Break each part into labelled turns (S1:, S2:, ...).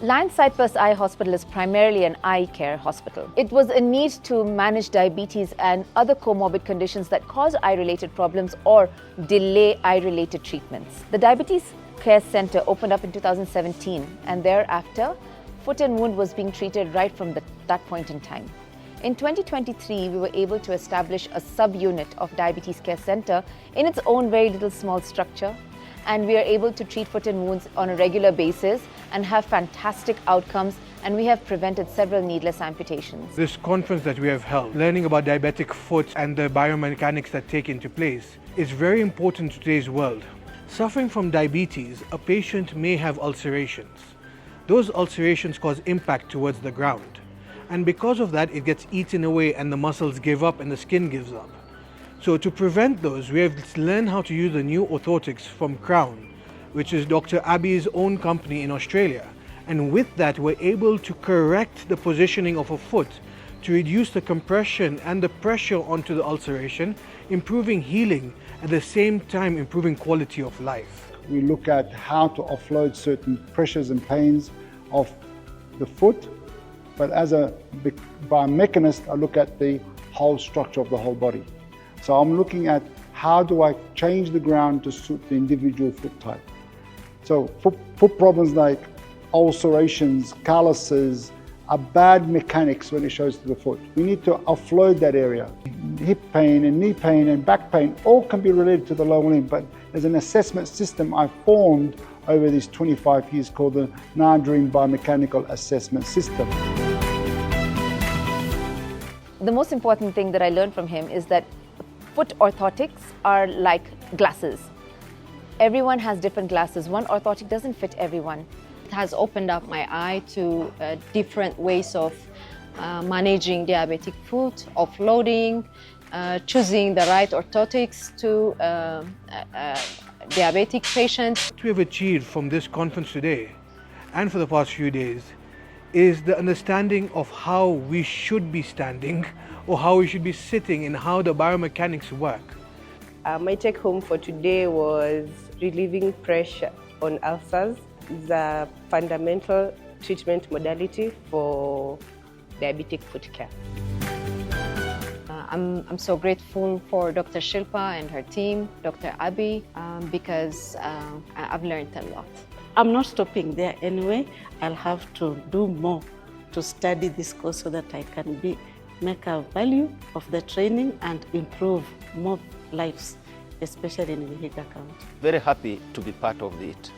S1: Lions SightFirst Eye Hospital is primarily an eye care hospital. It was a need to manage diabetes and other comorbid conditions that cause eye-related problems or delay eye-related treatments. The Diabetes Care Center opened up in 2017, and thereafter, foot and wound was being treated right from that point in time. In 2023, we were able to establish a sub-unit of Diabetes Care Center in its own very little small structure, and we are able to treat foot and wounds on a regular basis and have fantastic outcomes, and we have prevented several needless amputations.
S2: This conference that we have held, learning about diabetic foot and the biomechanics that take into place, is very important in today's world. Suffering from diabetes, a patient may have ulcerations. Those ulcerations cause impact towards the ground, and because of that, it gets eaten away and the muscles give up and the skin gives up. So to prevent those, we have learned how to use the new orthotics from Crown, which is Dr. Abbie's own company in Australia. And with that, we're able to correct the positioning of a foot to reduce the compression and the pressure onto the ulceration, improving healing, at the same time improving quality of life.
S3: We look at how to offload certain pressures and pains of the foot, but as a biomechanist, I look at the whole structure of the whole body. So I'm looking at how do I change the ground to suit the individual foot type. So foot problems like ulcerations, calluses, are bad mechanics when it shows to the foot. We need to offload that area. Hip pain and knee pain and back pain all can be related to the lower limb, but there's an assessment system I formed over these 25 years called the Najjarine Biomechanical Assessment System.
S1: The most important thing that I learned from him is that foot orthotics are like glasses. Everyone has different glasses. One orthotic doesn't fit everyone.
S4: It has opened up my eye to different ways of managing diabetic foot, offloading, choosing the right orthotics to diabetic patients.
S2: What we have achieved from this conference today and for the past few days is the understanding of how we should be standing or how we should be sitting and how the biomechanics work.
S5: My take home for today was relieving pressure on ulcers. Is a fundamental treatment modality for diabetic foot care.
S4: I'm so grateful for Dr. Shilpa and her team, Dr. Abbie, because I've learned a lot.
S6: I'm not stopping there anyway. I'll have to do more to study this course so that I can make a value of the training and improve more lives, especially in Vihiga County.
S7: Very happy to be part of it.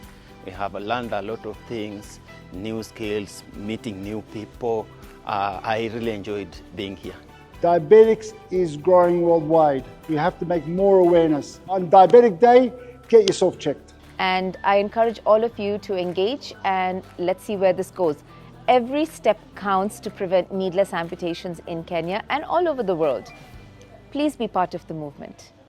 S7: We have learned a lot of things, new skills, meeting new people. I really enjoyed being here.
S3: Diabetics is growing worldwide. We have to make more awareness. On Diabetic Day, get yourself checked.
S1: And I encourage all of you to engage, and let's see where this goes. Every step counts to prevent needless amputations in Kenya and all over the world. Please be part of the movement.